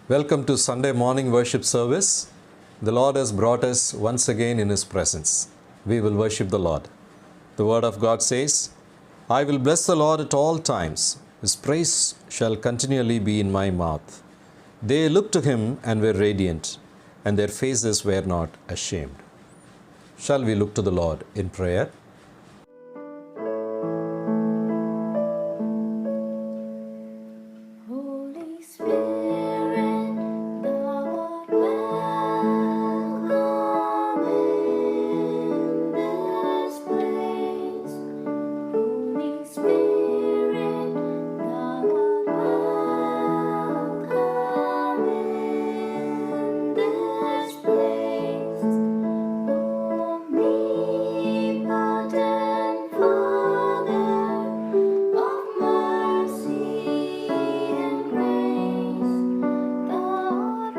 Welcome to Sunday morning worship service. The Lord has brought us once again in His presence. We will worship the Lord. The Word of God says, I will bless the Lord at all times. His praise shall continually be in my mouth. They looked to Him and were radiant, and their faces were not ashamed. Shall we look to the Lord in prayer? Holy Spirit, thou art welcome in this place. Holy Spirit, thou art welcome in this place. Omnipotent Father of mercy and grace, thou art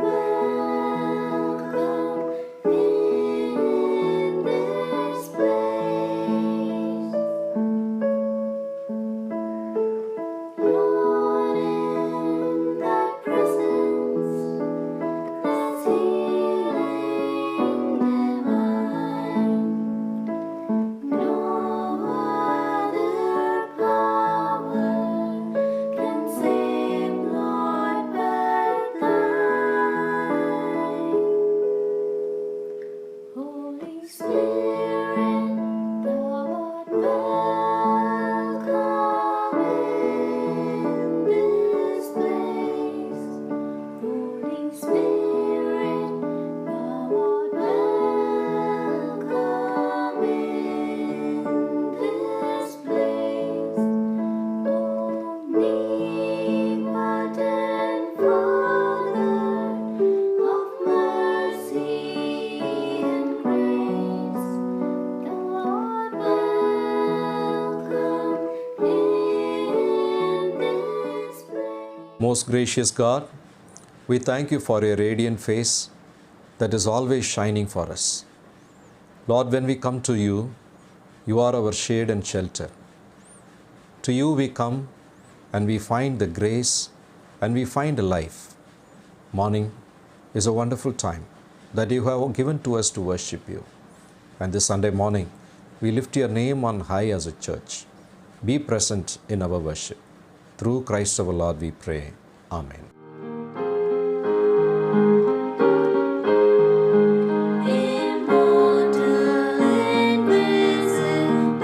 welcome in this place. Lord, in thy presence there's healing divine. No other power can save, Lord, but thine. Holy Spirit, thou art welcome in this place. Holy Spirit, thou art welcome in this place. Omnipotent Father of mercy and grace, thou art welcome in this place. Most gracious God, we thank you for your radiant face that is always shining for us. Lord, when we come to you, you are our shade and shelter. To you we come and we find the grace and we find a life. Morning is a wonderful time that you have given to us to worship you. And this Sunday morning, we lift your name on high as a church. Be present in our worship. Through Christ our Lord we pray. Amen. Immortal, invisible,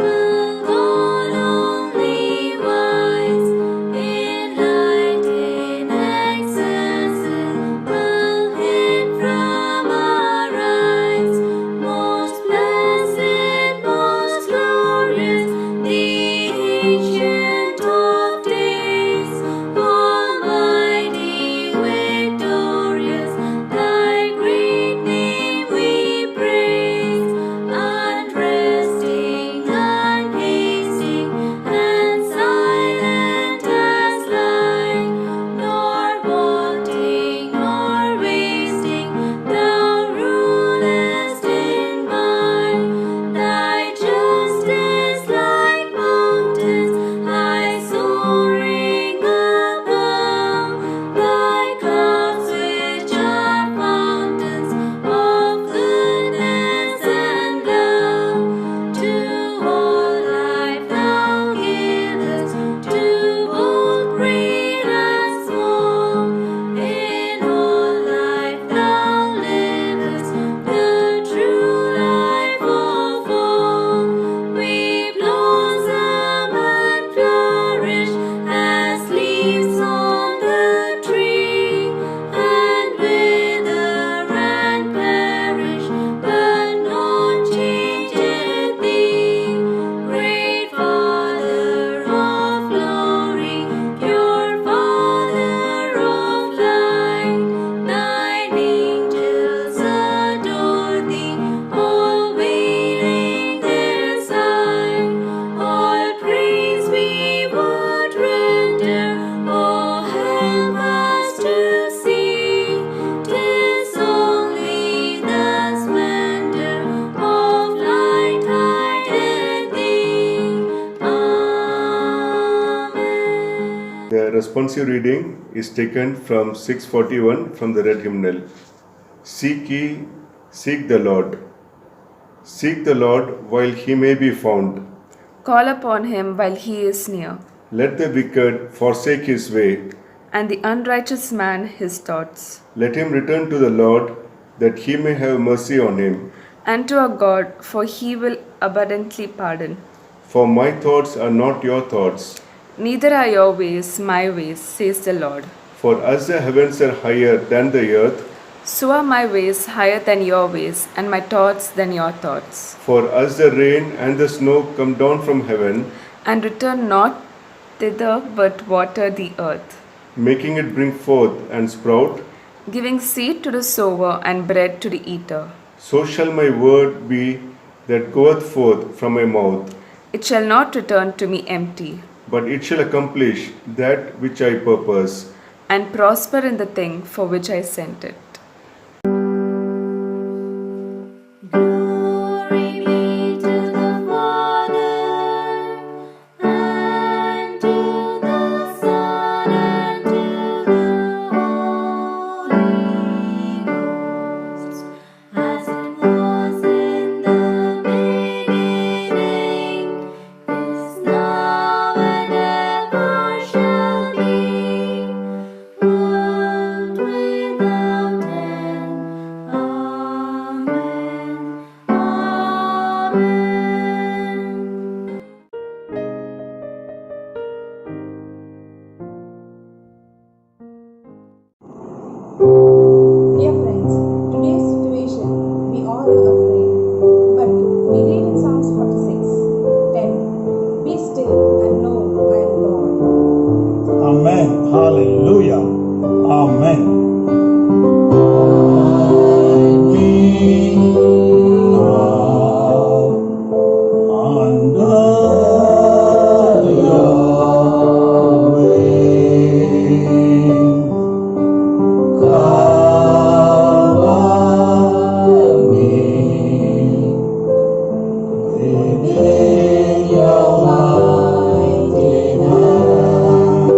God only wise, in light inaccessible, hid from our eyes, most blessed, most glorious, the Ancient of Days, Almighty, victorious, responsive reading is taken from 641 from the Red Hymnal. Seek ye, seek the Lord. Seek the Lord while he may be found. Call upon him while he is near, Let the wicked forsake his way. and the unrighteous man his thoughts. Let him return to the Lord, that he may have mercy on him. And to our God, for he will abundantly pardon. For my thoughts are not your thoughts. Neither are your ways my ways, says the Lord. For as the heavens are higher than the earth, So are my ways higher than your ways, and my thoughts than your thoughts. for as the rain and the snow come down from heaven, And return not thither, but water the earth, making it bring forth and sprout, giving seed to the sower and bread to the eater. so shall my word be that goeth forth from my mouth. It shall not return to me empty, But it shall accomplish that which I purpose, and prosper in the thing for which I sent it. Glory be to the Father, and to the Son, and to the Holy Ghost, as it was in the beginning, is now, and ever shall be, world without end. Amen. Amen. Dear friends, today's situation, we all are afraid. But we read in Psalms 46:10, "Be still and know I am God." Amen. Hallelujah. Amen. Under your wings, cover me within your mighty hand.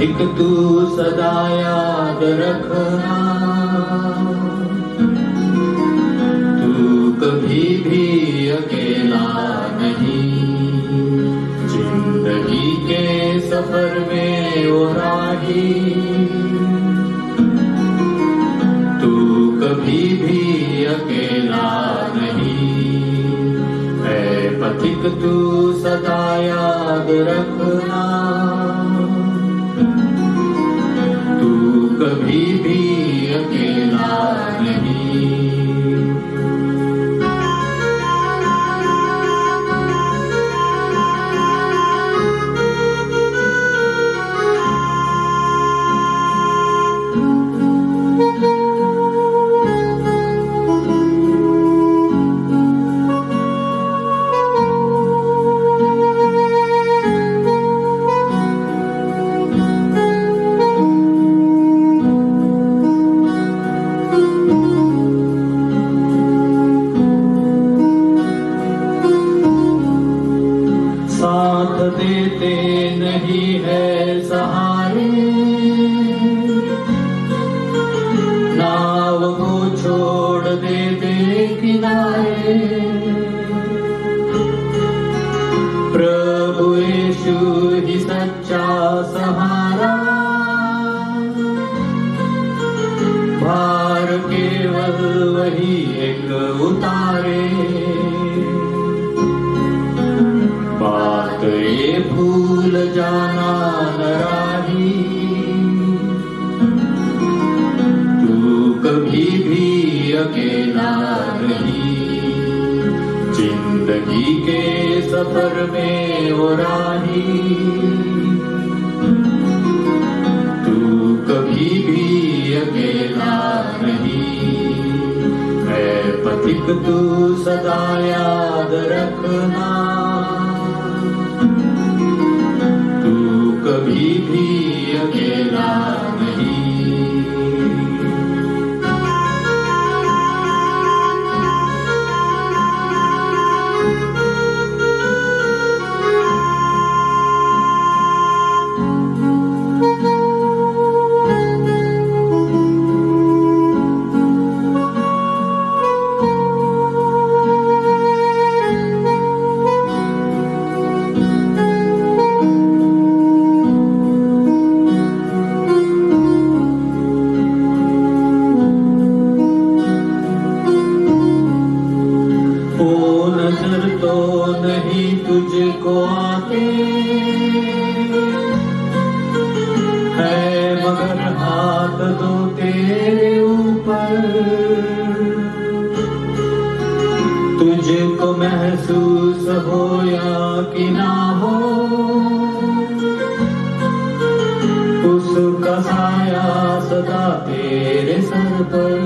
पथिक तू सदा याद रखना, तू कभी भी अकेला नहीं। जिंदगी के सफर में ओ राही, तू कभी भी अकेला नहीं। है पथिक तू सदा याद रखना, तू कभी भी अकेला नहीं। साथ देते नहीं है सहारे, नाव को छोड़ देते किनारे। प्रभु यीशु ही सच्चा सहारा, भार केवल वही एक उतारे। बात ये भूल जाना न राही, तू कभी भी अकेला नहीं। जिंदगी के सफर में वो राही, तू कभी भी अकेला नहीं। है पथिक तू सदा याद रखना, कभी भी अकेला नहीं। तुझको आते है, मगर हाथ दो तेरे ऊपर। तुझको महसूस हो या कि ना हो, उसका साया सदा तेरे सर पर।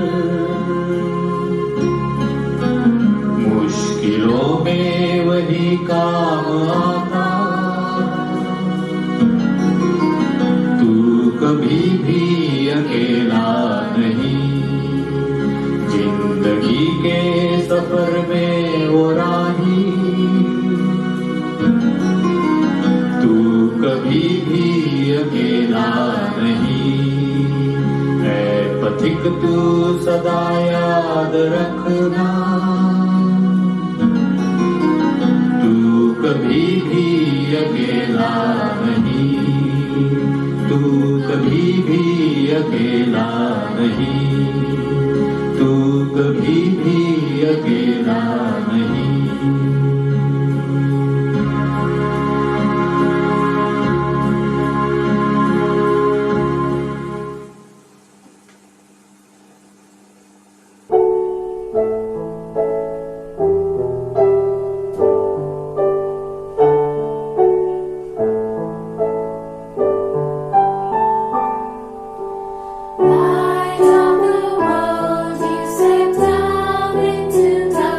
मुश्किलों में वही काम आता, तू कभी भी अकेला नहीं। जिंदगी के सफर में वो राही, तू कभी भी अकेला नहीं। है पथिक तू सदा याद रखना, कभी भी अकेला नहीं। तू कभी भी अकेला नहीं। तू कभी भी अकेला नहीं। Light of the world, you step down into darkness.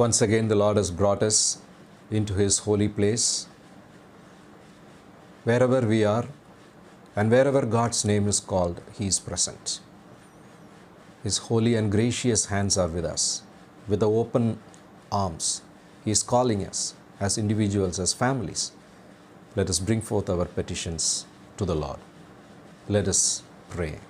Once again, the Lord has brought us into His holy place. Wherever we are and wherever God's name is called, He is present. His holy and gracious hands are with us. With the open arms, He is calling us as individuals, as families. Let us bring forth our petitions to the Lord. Let us pray.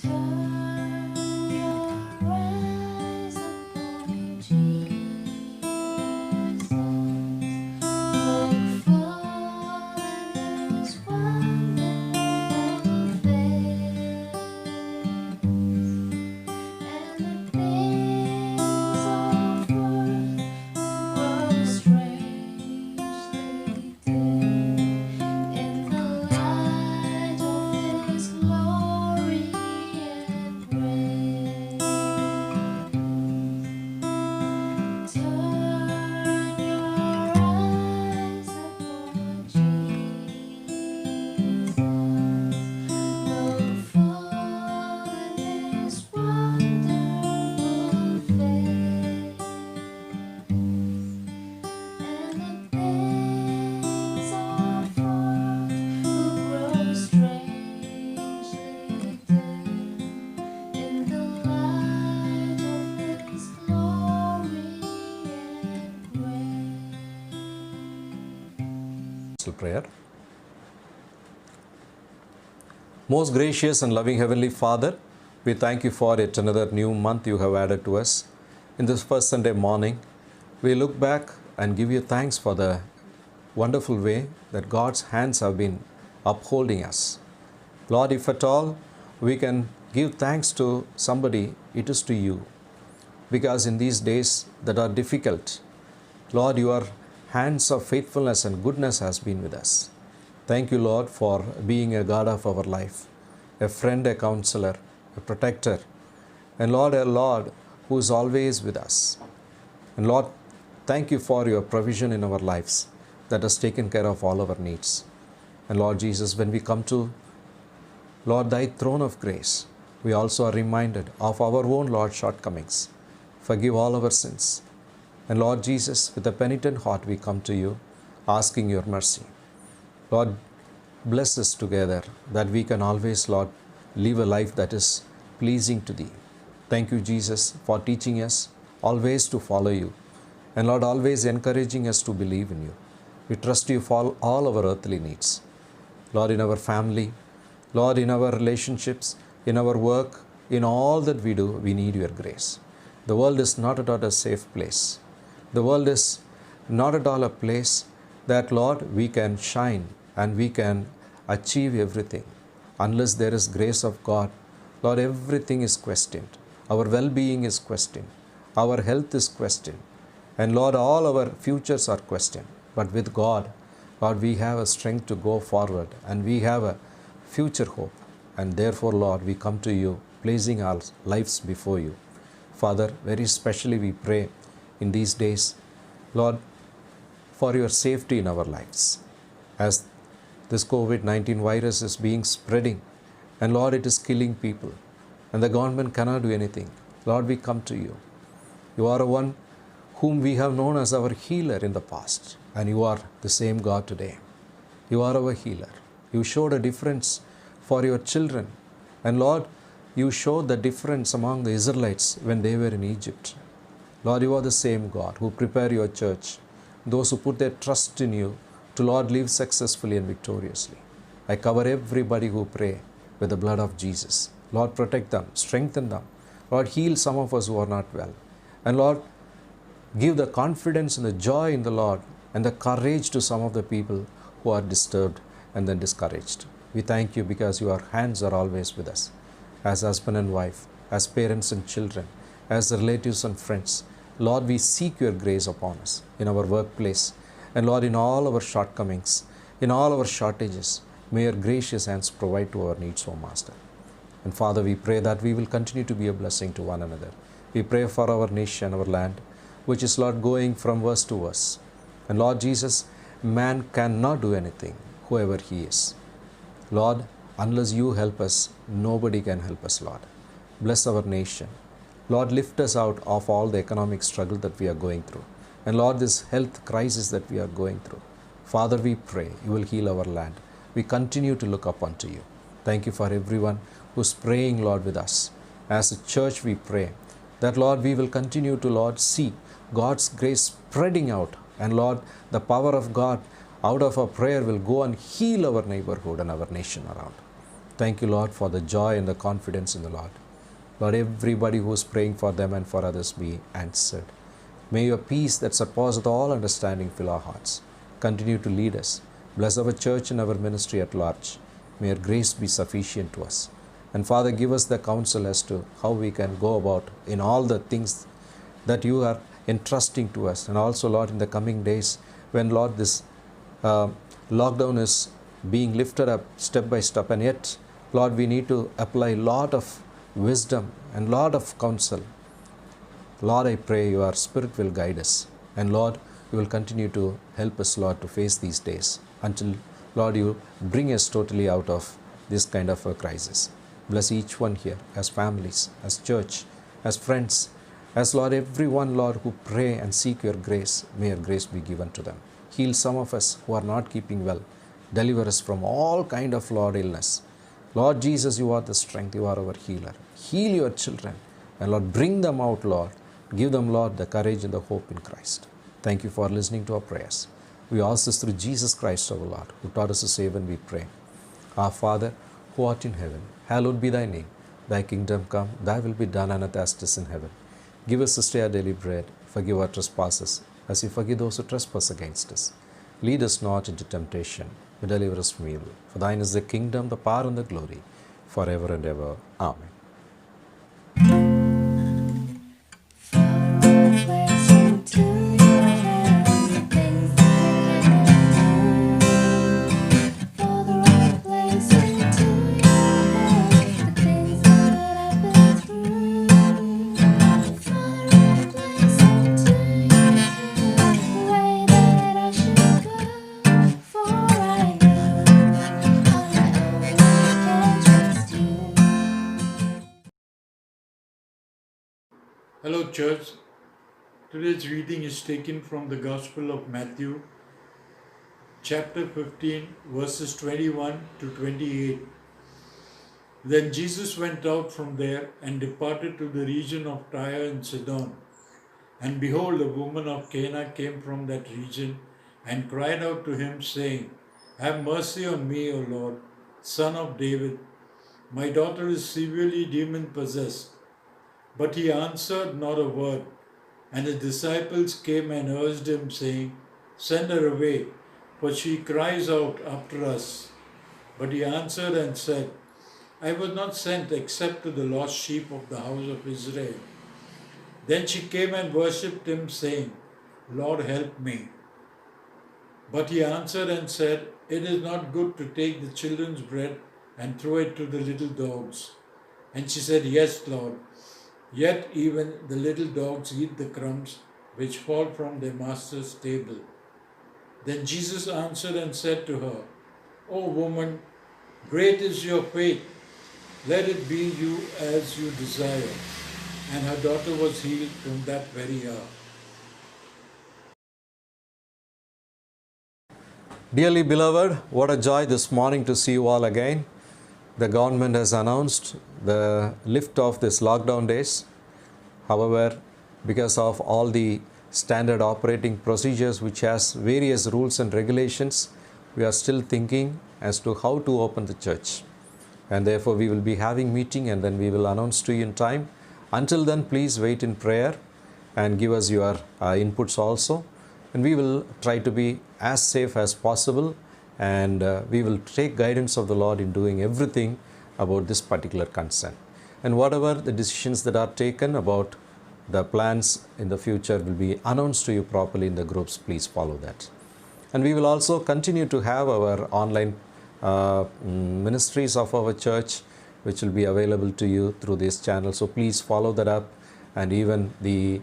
Turn your eyes upon Jesus. Look full in His wonderful face, and the things of earth grow strangely dim in the light of His glory and grace. Turn your eyes upon Jesus. Look full in His wonderful face, and the things of earth will grow strangely dim in the light of His glory and grace. Prayer. Most gracious and loving Heavenly Father, we thank you for yet another new month you have added to us. In this first Sunday morning, we look back and give you thanks for the wonderful way that God's hands have been upholding us. Lord, if at all we can give thanks to somebody, it is to you. Because in these days that are difficult, Lord, your hands of faithfulness and goodness has been with us. Thank you, Lord, for being a God of our life, a friend, a counselor, a protector, and Lord, a Lord who is always with us. And Lord, thank you for your provision in our lives that has taken care of all our needs. And Lord Jesus, when we come to, Lord, thy throne of grace, we also are reminded of our own, Lord, shortcomings. Forgive all our sins. And Lord Jesus, with a penitent heart we come to you, asking your mercy. Lord, bless us together that we can always, Lord, live a life that is pleasing to thee. Thank you, Jesus, for teaching us always to follow you. And Lord, always encouraging us to believe in you. We trust you for all our earthly needs. Lord, in our family, Lord, in our relationships, in our work, in all that we do, we need your grace. The world is not at all a safe place. The world is not at all a place that, Lord, we can shine and we can achieve everything. Unless there is grace of God, Lord, everything is questioned. Our well-being is questioned. Our health is questioned. And Lord, all our futures are questioned. But with God, Lord, we have a strength to go forward and we have a future hope. And therefore, Lord, we come to you, placing our lives before you. Father, very specially we pray in these days, Lord, for your safety in our lives. As this COVID-19 virus is being spreading, and Lord, it is killing people, and the government cannot do anything. Lord, we come to you. You are one whom we have known as our healer in the past, and you are the same God today. You are our healer. You showed a difference for your children, and Lord, you showed the difference among the Israelites when they were in Egypt. Lord, you are the same God who prepare your church, those who put their trust in you to, Lord, live successfully and victoriously. I cover everybody who pray with the blood of Jesus. Lord, protect them, strengthen them. Lord, heal some of us who are not well. And Lord, give the confidence and the joy in the Lord and the courage to some of the people who are disturbed and then discouraged. We thank you because your hands are always with us, as husband and wife, as parents and children, as relatives and friends. Lord, we seek your grace upon us in our workplace. And Lord, in all our shortcomings, in all our shortages, may your gracious hands provide to our needs, O Master. And Father, we pray that we will continue to be a blessing to one another. We pray for our nation, our land, which is, Lord, going from verse to verse. And Lord Jesus, man cannot do anything, whoever he is. Lord, unless you help us, nobody can help us, Lord. Bless our nation. Lord, lift us out of all the economic struggle that we are going through. And Lord, this health crisis that we are going through. Father, we pray you will heal our land. We continue to look up unto you. Thank you for everyone who's praying, Lord, with us. As a church, we pray that, Lord, we will continue to, Lord, see God's grace spreading out. And Lord, the power of God out of our prayer will go and heal our neighborhood and our nation around. Thank you, Lord, for the joy and the confidence in the Lord. Lord, everybody who is praying for them and for others be answered. May your peace that surpasseth all understanding fill our hearts. Continue to lead us. Bless our church and our ministry at large. May your grace be sufficient to us. And Father, give us the counsel as to how we can go about in all the things that you are entrusting to us. And also, Lord, in the coming days, when, Lord, this lockdown is being lifted up step by step, and yet, Lord, we need to apply a lot of wisdom and lot of counsel. Lord, I pray your Spirit will guide us. And Lord, you will continue to help us, Lord, to face these days until, Lord, you bring us totally out of this kind of a crisis. Bless each one here as families, as church, as friends, as, Lord, everyone, Lord, who pray and seek your grace. May your grace be given to them. Heal some of us who are not keeping well. Deliver us from all kind of, Lord, illness. Lord Jesus, you are the strength. You are our healer. Heal your children. And Lord, bring them out, Lord. Give them, Lord, the courage and the hope in Christ. Thank you for listening to our prayers. We ask this through Jesus Christ, our Lord, who taught us to say when we pray. Our Father, who art in heaven, hallowed be thy name. Thy kingdom come, thy will be done on earth as it is in heaven. Give us this day our daily bread. Forgive our trespasses, as we forgive those who trespass against us. Lead us not into temptation, but deliver us from evil. For thine is the kingdom, the power, and the glory, forever and ever. Amen. Place into your hands the things that you can do. For the right place into your hands the things that I've been through. For the right place into your hands the way that I should go. For I know I can trust you. Hello, church. Today's reading is taken from the Gospel of Matthew, chapter 15, verses 21 to 28. Then Jesus went out from there and departed to the region of Tyre and Sidon. And behold, a woman of Cana came from that region and cried out to him, saying, Have mercy on me, O Lord, Son of David. My daughter is severely demon-possessed. But he answered not a word. And his disciples came and urged him, saying, Send her away, for she cries out after us. But he answered and said, I was not sent except to the lost sheep of the house of Israel. Then she came and worshipped him, saying, Lord, help me. But he answered and said, It is not good to take the children's bread and throw it to the little dogs. And she said, Yes, Lord. Yet even the little dogs eat the crumbs which fall from their master's table. Then Jesus answered and said to her, O woman, great is your faith. Let it be you as you desire. And her daughter was healed from that very hour. Dearly beloved, what a joy this morning to see you all again. The government has announced the lift of this lockdown days. However, because of all the standard operating procedures which has various rules and regulations, we are still thinking as to how to open the church. And therefore, we will be having meeting and then we will announce to you in time. Until then, please wait in prayer and give us your inputs also. And we will try to be as safe as possible, and we will take guidance of the Lord in doing everything about this particular concern. And whatever the decisions that are taken about the plans in the future will be announced to you properly in the groups. Please follow that. And we will also continue to have our online ministries of our church, which will be available to you through this channel. So please follow that up. And even the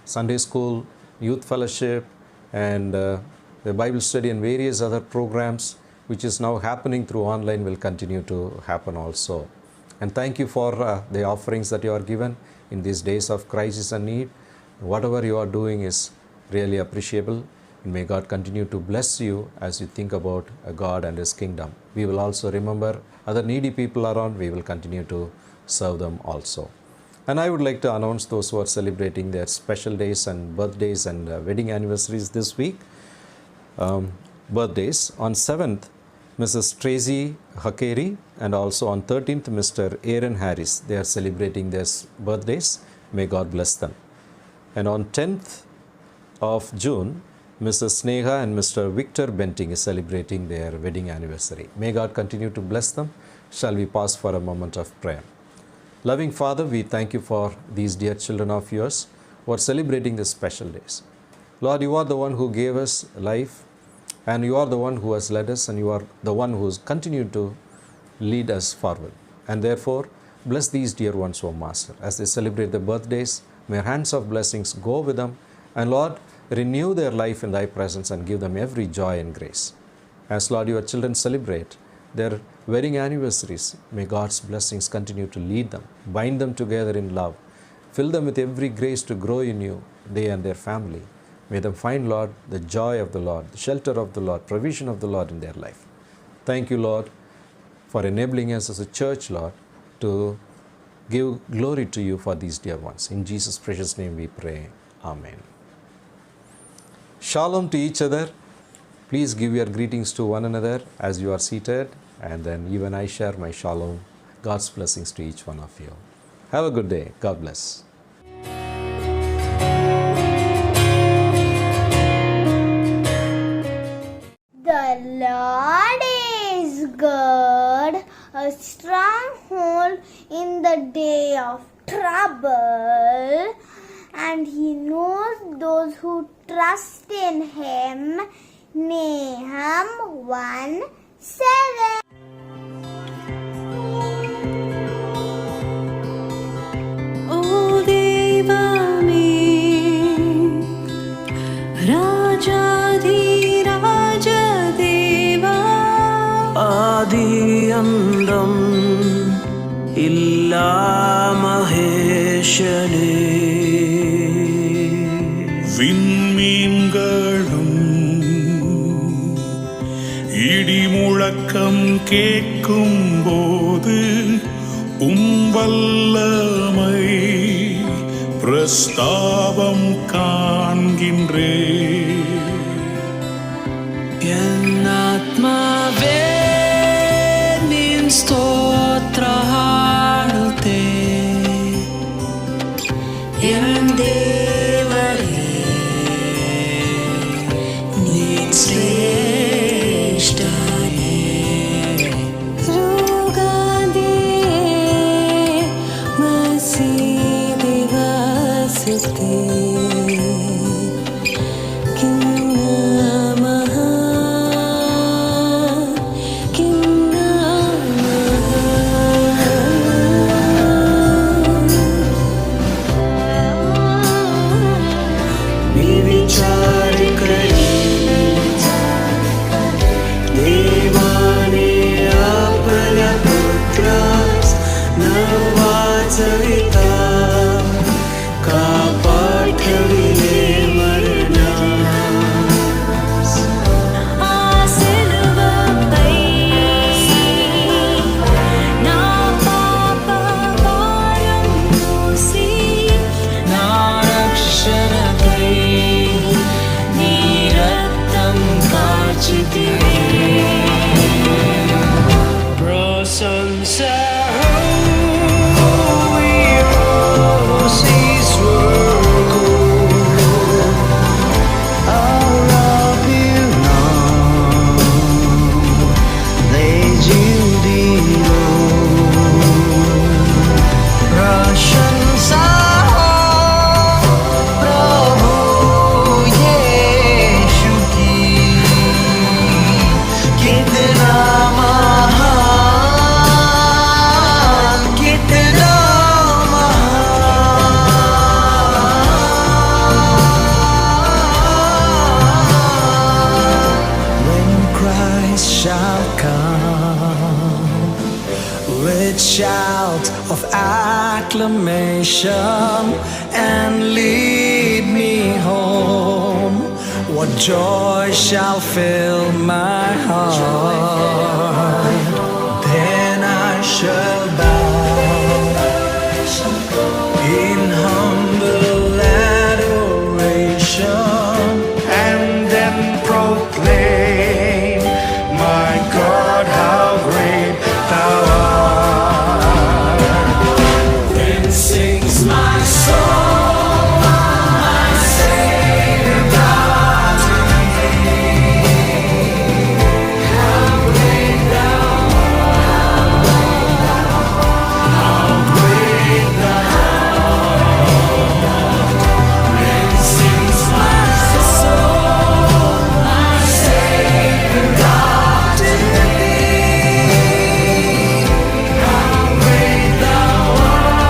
Sunday school, youth fellowship, and the Bible study and various other programs which is now happening through online will continue to happen also. And thank you for the offerings that you are given in these days of crisis and need. Whatever you are doing is really appreciable. And may God continue to bless you as you think about God and His kingdom. We will also remember other needy people around. We will continue to serve them also. And I would like to announce those who are celebrating their special days and birthdays and wedding anniversaries this week. Birthdays. On 7th, Mrs. Tracy Hakeri, and also on 13th, Mr. Aaron Harris. They are celebrating their birthdays. May God bless them. And on 10th of June, Mrs. Sneha and Mr. Victor Benting is celebrating their wedding anniversary. May God continue to bless them. Shall we pause for a moment of prayer? Loving Father, we thank you for these dear children of yours who are celebrating these special days. Lord, you are the one who gave us life, and you are the one who has led us, and you are the one who has continued to lead us forward. And therefore, bless these dear ones, O Master, as they celebrate their birthdays. May your hands of blessings go with them. And Lord, renew their life in thy presence and give them every joy and grace. As Lord, your children celebrate their wedding anniversaries, may God's blessings continue to lead them, bind them together in love, fill them with every grace to grow in you, they and their family. May them find, Lord, the joy of the Lord, the shelter of the Lord, provision of the Lord in their life. Thank you, Lord, for enabling us as a church, Lord, to give glory to you for these dear ones. In Jesus' precious name we pray. Amen. Shalom to each other. Please give your greetings to one another as you are seated, and then even I share my shalom. God's blessings to each one of you. Have a good day. God bless. The Lord is good, a stronghold in the day of trouble, and He knows those who trust in Him. Nahum 1:7. O Devame, Rajadhiraja Deva, ആദിയന്തം ഇല്ലാ മഹേശനേ. விண்மீன்களும் இடிமுழக்கம் கேட்கும் போது வல்லமை பிரஸ்தாபம் காண்கின்றே. என் ஆத்மாவே நின் ಸ್ತೋತ್ರ ಹಾಡುತ್ತೆ. என் தேவரே நீர் ಶ್ರೇಷ್ಠನೇ. ರೋಗಾದೇ ಮಸೀದಿ ವಾಸುತ್ತೆ. with shout of acclamation and lead me home. What joy shall fill my heart? Then I shall bow in humble adoration and then proclaim, my God, how great thou art. Then sings my soul, my Savior God to thee. How great thou art, how great thou art. Then sings my soul, my Savior God to thee. How great thou art,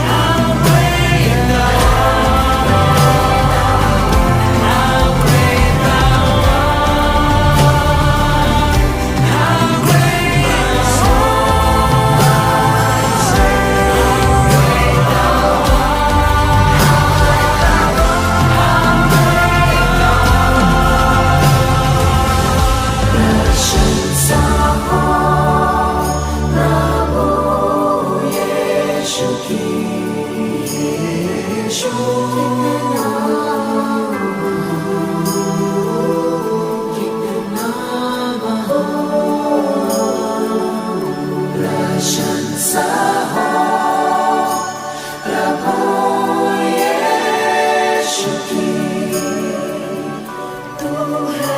how great thou art, how great thou art, how great Tu